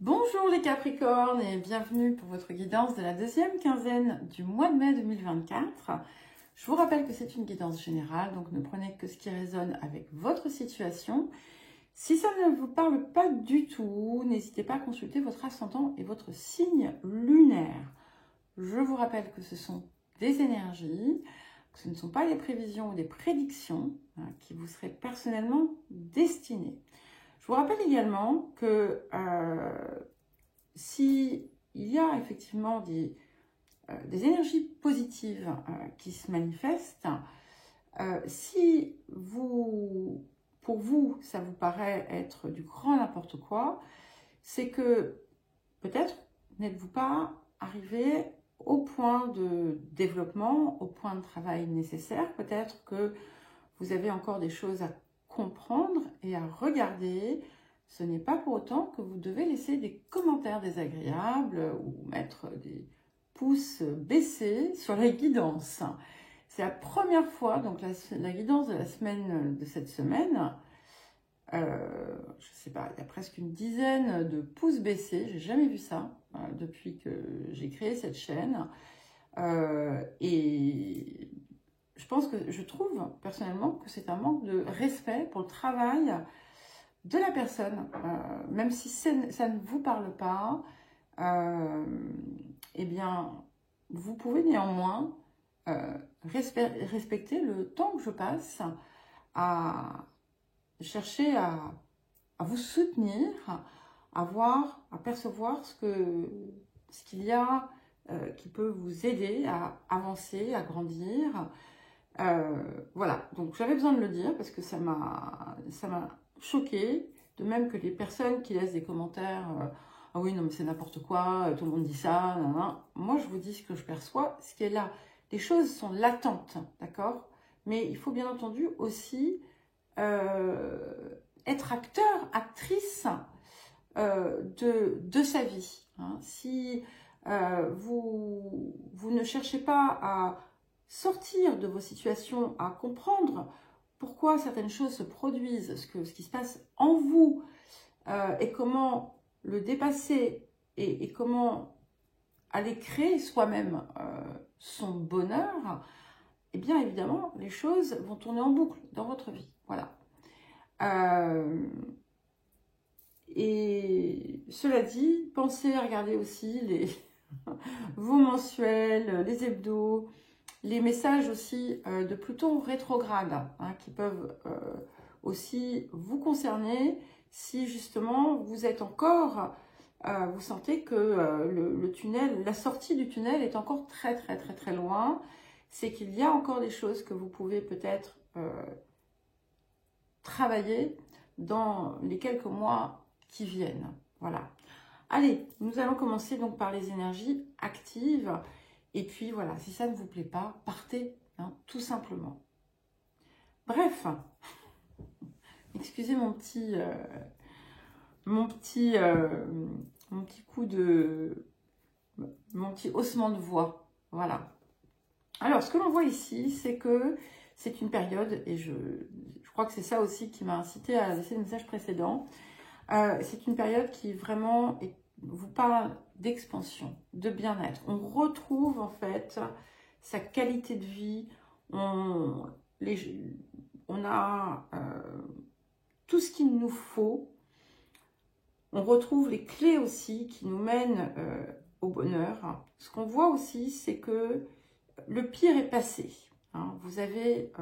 Bonjour les Capricornes et bienvenue pour votre guidance de la deuxième quinzaine du mois de mai 2024. Je vous rappelle que c'est une guidance générale, donc ne prenez que ce qui résonne avec votre situation. Si ça ne vous parle pas du tout, n'hésitez pas à consulter votre ascendant et votre signe lunaire. Je vous rappelle que ce sont des énergies, que ce ne sont pas des prévisions ou des prédictions qui vous seraient personnellement destinées. Je vous rappelle également que s'il y a effectivement des énergies positives qui se manifestent, si pour vous, ça vous paraît être du grand n'importe quoi, c'est que peut-être n'êtes-vous pas arrivé au point de développement, au point de travail nécessaire. Peut-être que vous avez encore des choses à comprendre et à regarder. Ce n'est pas pour autant que vous devez laisser des commentaires désagréables ou mettre des pouces baissés sur la guidance. C'est la première fois, donc la guidance de la semaine, de cette semaine, je ne sais pas, il y a presque une dizaine de pouces baissés, j'ai jamais vu ça depuis que j'ai créé cette chaîne. Et je trouve personnellement que c'est un manque de respect pour le travail de la personne, même si ça ne vous parle pas, eh bien, vous pouvez néanmoins respecter le temps que je passe à chercher à vous soutenir, à percevoir ce qu'il y a qui peut vous aider à avancer, à grandir. Voilà, donc j'avais besoin de le dire parce que ça m'a choquée, de même que les personnes qui laissent des commentaires ah oui, non mais c'est n'importe quoi, tout le monde dit ça, nan, nan. Moi je vous dis ce que je perçois, ce qui est là. Les choses sont latentes, d'accord? Mais il faut bien entendu aussi être acteur, actrice de sa vie. Hein. Si vous ne cherchez pas à sortir de vos situations, à comprendre pourquoi certaines choses se produisent, ce qui se passe en vous et comment le dépasser et comment aller créer soi-même son bonheur, eh bien évidemment les choses vont tourner en boucle dans votre vie. Voilà. Et cela dit, pensez à regarder aussi vos mensuels, les hebdos, les messages aussi de Pluton rétrograde qui peuvent aussi vous concerner si justement vous êtes encore, vous sentez que le tunnel, la sortie du tunnel est encore très très très très loin. C'est qu'il y a encore des choses que vous pouvez peut-être travailler dans les quelques mois qui viennent. Voilà. Allez, nous allons commencer donc par les énergies actives. Et puis voilà, si ça ne vous plaît pas, partez, hein, tout simplement. Bref, excusez mon petit haussement de voix. Voilà. Alors, ce que l'on voit ici, c'est que c'est une période, et je crois que c'est ça aussi qui m'a incité à laisser le message précédent, c'est une période qui vraiment vous parle d'expansion, de bien-être. On retrouve en fait sa qualité de vie, on a tout ce qu'il nous faut, on retrouve les clés aussi qui nous mènent au bonheur. Ce qu'on voit aussi, c'est que le pire est passé. Hein. Vous avez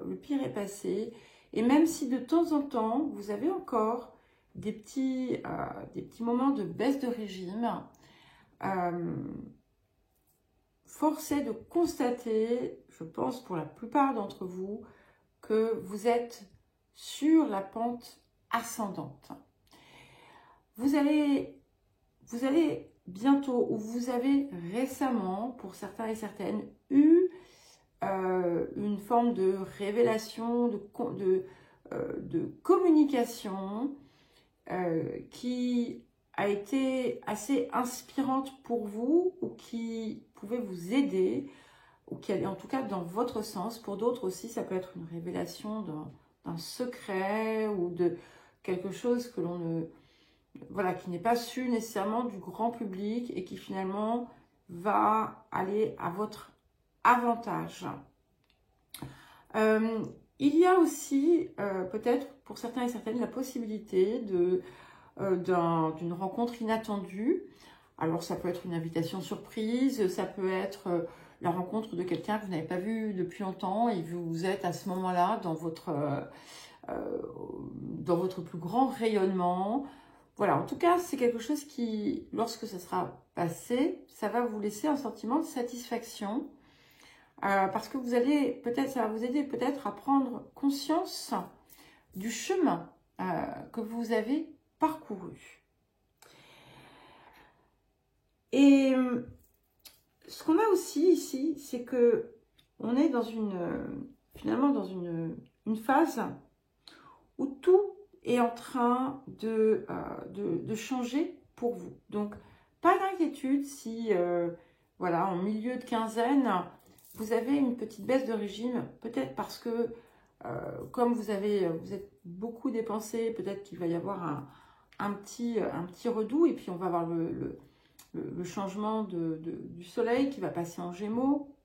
le pire est passé, et même si de temps en temps, vous avez encore des petits moments de baisse de régime, force est de constater, je pense pour la plupart d'entre vous, que vous êtes sur la pente ascendante. Vous allez bientôt, ou vous avez récemment, pour certains et certaines, eu une forme de révélation, de communication qui a été assez inspirante pour vous ou qui pouvait vous aider ou qui allait en tout cas dans votre sens. Pour d'autres aussi, ça peut être une révélation d'un secret ou de quelque chose que l'on voilà, qui n'est pas su nécessairement du grand public et qui finalement va aller à votre avantage. Il y a aussi, peut-être pour certains et certaines, la possibilité d'une rencontre inattendue. Alors, ça peut être une invitation surprise, ça peut être la rencontre de quelqu'un que vous n'avez pas vu depuis longtemps et vous êtes à ce moment-là dans votre plus grand rayonnement. Voilà, en tout cas, c'est quelque chose qui, lorsque ça sera passé, ça va vous laisser un sentiment de satisfaction. Parce que ça va vous aider peut-être à prendre conscience du chemin que vous avez parcouru. Et ce qu'on a aussi ici, c'est que on est finalement dans une phase où tout est en train de changer pour vous. Donc, pas d'inquiétude si, voilà, en milieu de quinzaine, vous avez une petite baisse de régime, peut-être parce que, comme vous êtes beaucoup dépensé, peut-être qu'il va y avoir un petit redout, et puis on va avoir le changement du soleil qui va passer en Gémeaux.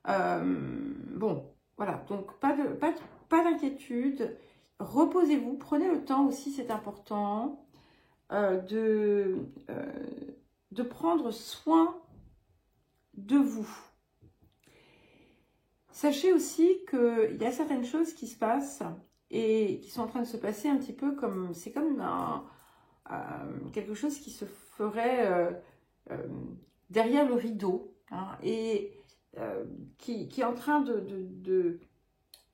Bon, voilà, donc pas d'inquiétude, reposez-vous, prenez le temps aussi, c'est important, de prendre soin de vous. Sachez aussi qu'il y a certaines choses qui se passent et qui sont en train de se passer un petit peu comme, c'est comme quelque chose qui se ferait derrière le rideau, hein, et qui est en train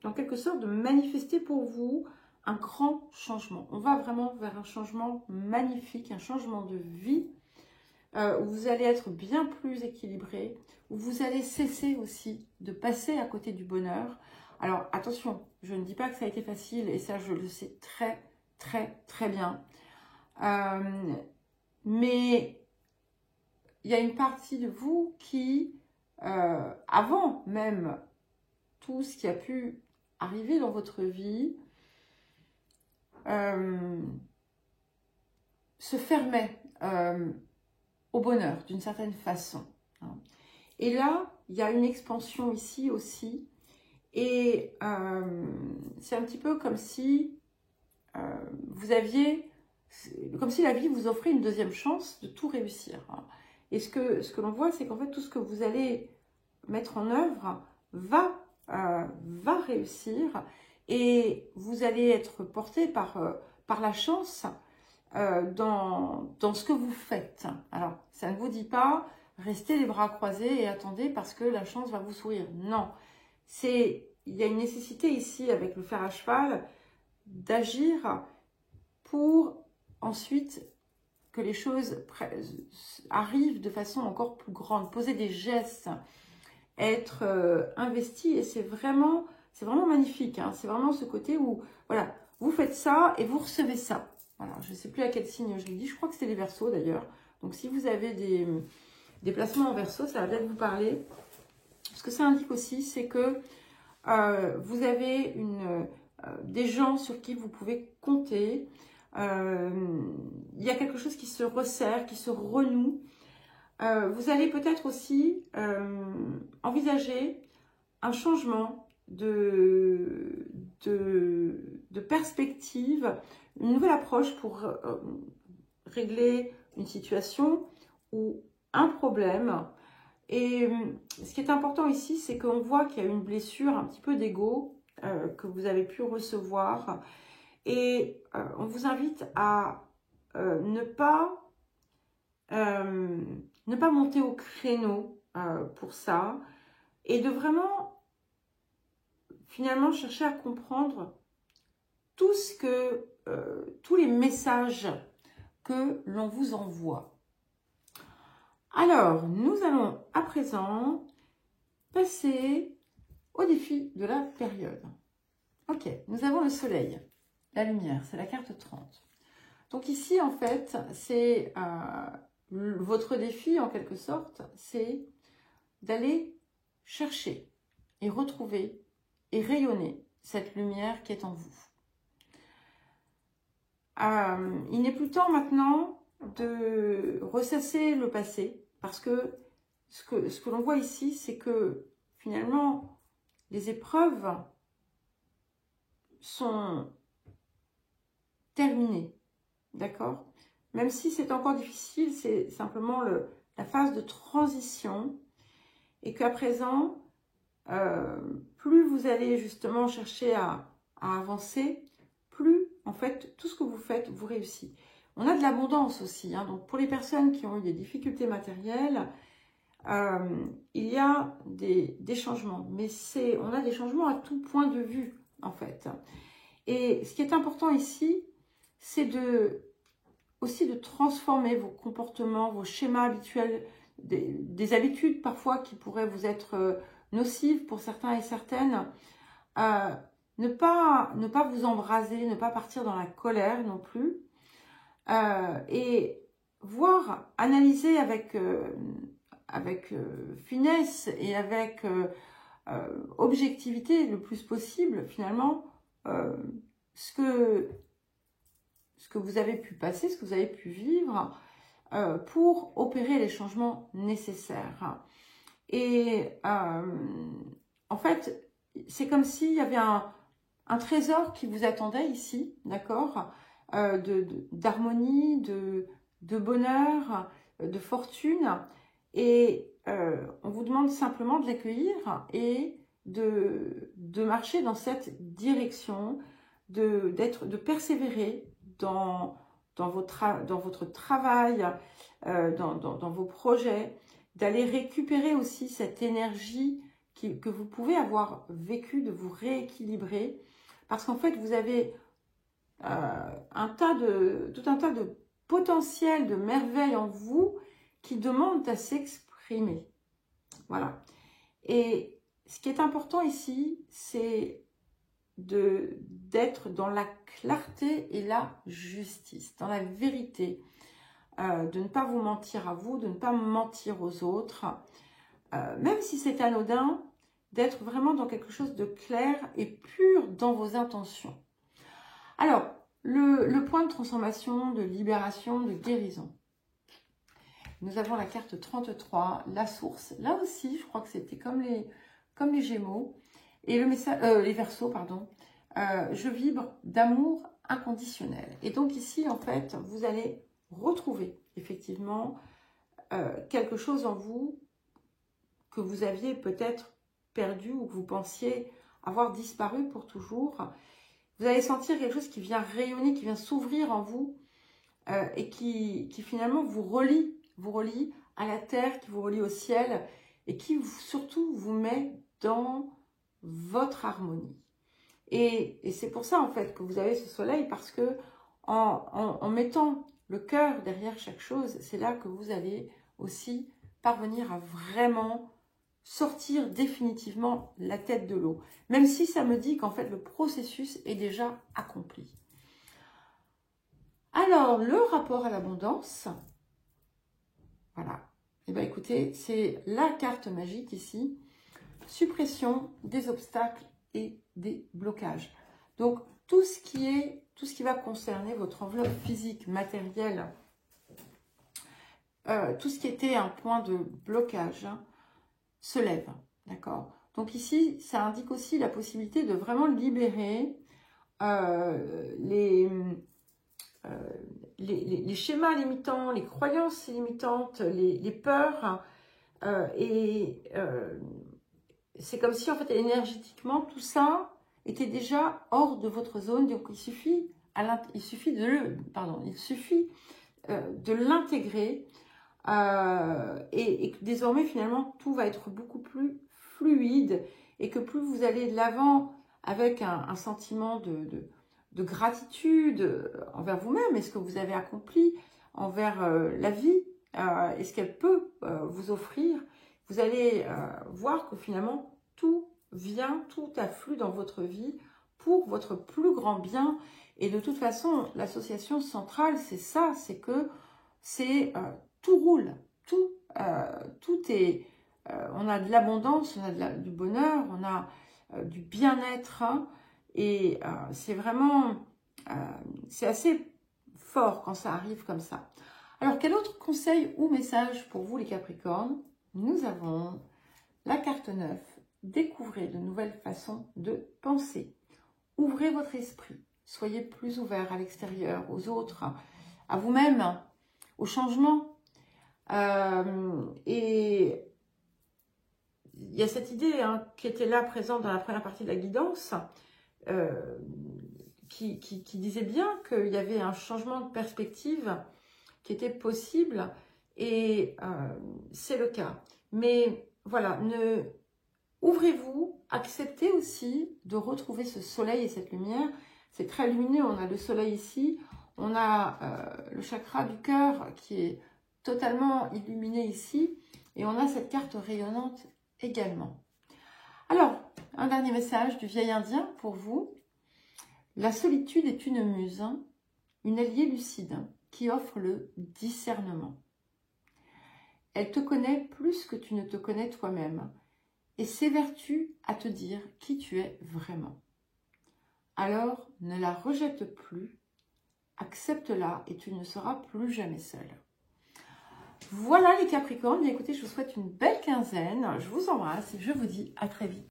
en quelque sorte, de manifester pour vous un grand changement. On va vraiment vers un changement magnifique, un changement de vie, où vous allez être bien plus équilibré, où vous allez cesser aussi de passer à côté du bonheur. Alors attention, je ne dis pas que ça a été facile, et ça je le sais très très très bien. Mais il y a une partie de vous qui, avant même tout ce qui a pu arriver dans votre vie, se fermait au bonheur d'une certaine façon. Et là, il y a une expansion ici aussi. Et c'est un petit peu comme si comme si la vie vous offrait une deuxième chance de tout réussir. Et ce que l'on voit, c'est qu'en fait, tout ce que vous allez mettre en œuvre va réussir, et vous allez être porté par la chance dans ce que vous faites. Alors, ça ne vous dit pas restez les bras croisés et attendez parce que la chance va vous sourire. Non, il y a une nécessité ici avec le fer à cheval d'agir pour ensuite que les choses arrivent de façon encore plus grande, poser des gestes, être investi, et c'est vraiment magnifique, hein. C'est vraiment ce côté où, voilà, vous faites ça et vous recevez ça. Voilà, je ne sais plus à quel signe je l'ai dit, je crois que c'était les Verseaux d'ailleurs. Donc si vous avez des placements en Verseau, ça va peut-être vous parler. Ce que ça indique aussi, c'est que vous avez des gens sur qui vous pouvez compter. Il y a quelque chose qui se resserre, qui se renoue. Vous allez peut-être aussi envisager un changement de perspective, une nouvelle approche pour régler une situation ou un problème. Et ce qui est important ici, c'est qu'on voit qu'il y a une blessure un petit peu d'ego que vous avez pu recevoir. Et on vous invite à ne pas monter au créneau pour ça, et de vraiment finalement chercher à comprendre tous les messages que l'on vous envoie. Alors, nous allons à présent passer au défi de la période. Ok, nous avons le soleil, la lumière, c'est la carte 30. Donc ici, en fait, c'est votre défi, en quelque sorte, c'est d'aller chercher et retrouver et rayonner cette lumière qui est en vous. il n'est plus temps maintenant de ressasser le passé, parce que ce que l'on voit ici, c'est que finalement, les épreuves sont terminées, d'accord? Même si c'est encore difficile, c'est simplement la phase de transition, et qu'à présent, plus vous allez justement chercher à avancer, plus en fait tout ce que vous faites vous réussit. On a de l'abondance aussi, hein, donc pour les personnes qui ont eu des difficultés matérielles, il y a des changements, mais on a des changements à tout point de vue en fait. Et ce qui est important ici, c'est aussi de transformer vos comportements, vos schémas habituels, des habitudes parfois qui pourraient vous être nocives pour certains et certaines. Ne pas vous embraser, ne pas partir dans la colère non plus. Et voir, analyser avec finesse et avec objectivité le plus possible finalement ce que vous avez pu passer, ce que vous avez pu vivre pour opérer les changements nécessaires. Et en fait, c'est comme s'il y avait un trésor qui vous attendait ici, d'accord, d'harmonie, de bonheur, de fortune. Et on vous demande simplement de l'accueillir et de marcher dans cette direction, de persévérer dans votre travail, dans vos projets, d'aller récupérer aussi cette énergie que vous pouvez avoir vécue, de vous rééquilibrer, parce qu'en fait, vous avez tout un tas de potentiel, de merveilles en vous qui demandent à s'exprimer. Voilà. Et ce qui est important ici, c'est d'être dans la clarté et la justice, dans la vérité, de ne pas vous mentir à vous, de ne pas mentir aux autres, même si c'est anodin, d'être vraiment dans quelque chose de clair et pur dans vos intentions. Alors, le point de transformation, de libération, de guérison. Nous avons la carte 33, la source. Là aussi, je crois que c'était comme les Gémeaux. Et le message, les Verseaux, pardon. Je vibre d'amour inconditionnel. Et donc ici, en fait, vous allez retrouver effectivement quelque chose en vous que vous aviez peut-être perdu ou que vous pensiez avoir disparu pour toujours. Vous allez sentir quelque chose qui vient rayonner, qui vient s'ouvrir en vous et qui finalement vous relie à la terre, qui vous relie au ciel et qui surtout vous met dans votre harmonie. Et c'est pour ça en fait que vous avez ce soleil, parce que en mettant le cœur derrière chaque chose, c'est là que vous allez aussi parvenir à vraiment sortir définitivement la tête de l'eau. Même si ça me dit qu'en fait le processus est déjà accompli. Alors, le rapport à l'abondance, voilà. Et bien écoutez, c'est la carte magique ici. Suppression des obstacles et des blocages. Donc, tout ce qui va concerner votre enveloppe physique, matérielle, tout ce qui était un point de blocage, hein, se lève, d'accord? Donc ici, ça indique aussi la possibilité de vraiment libérer les schémas limitants, les croyances limitantes, les peurs, c'est comme si en fait énergétiquement tout ça était déjà hors de votre zone. Donc il suffit de l'intégrer et que désormais finalement tout va être beaucoup plus fluide et que plus vous allez de l'avant avec un sentiment de gratitude envers vous-même et ce que vous avez accompli, envers la vie et ce qu'elle peut vous offrir, vous allez voir que finalement tout afflue dans votre vie pour votre plus grand bien. Et de toute façon, l'association centrale, c'est ça, c'est que tout roule, tout est... on a de l'abondance, on a du bonheur, on a du bien-être, hein, et c'est vraiment... c'est assez fort quand ça arrive comme ça. Alors, quel autre conseil ou message pour vous les Capricornes? Nous avons la carte 9. Découvrez de nouvelles façons de penser. Ouvrez votre esprit. Soyez plus ouvert à l'extérieur, aux autres, à vous-même, au changement. Et il y a cette idée qui était là présente dans la première partie de la guidance, qui disait bien qu'il y avait un changement de perspective qui était possible, et c'est le cas. Mais voilà, ouvrez-vous, acceptez aussi de retrouver ce soleil et cette lumière. C'est très lumineux, on a le soleil ici, on a le chakra du cœur qui est totalement illuminé ici, et on a cette carte rayonnante également. Alors, un dernier message du vieil indien pour vous. La solitude est une muse, une alliée lucide qui offre le discernement. Elle te connaît plus que tu ne te connais toi-même et s'évertue à te dire qui tu es vraiment. Alors, ne la rejette plus, accepte-la et tu ne seras plus jamais seul. Voilà les Capricornes, bien écoutez, je vous souhaite une belle quinzaine, je vous embrasse et je vous dis à très vite.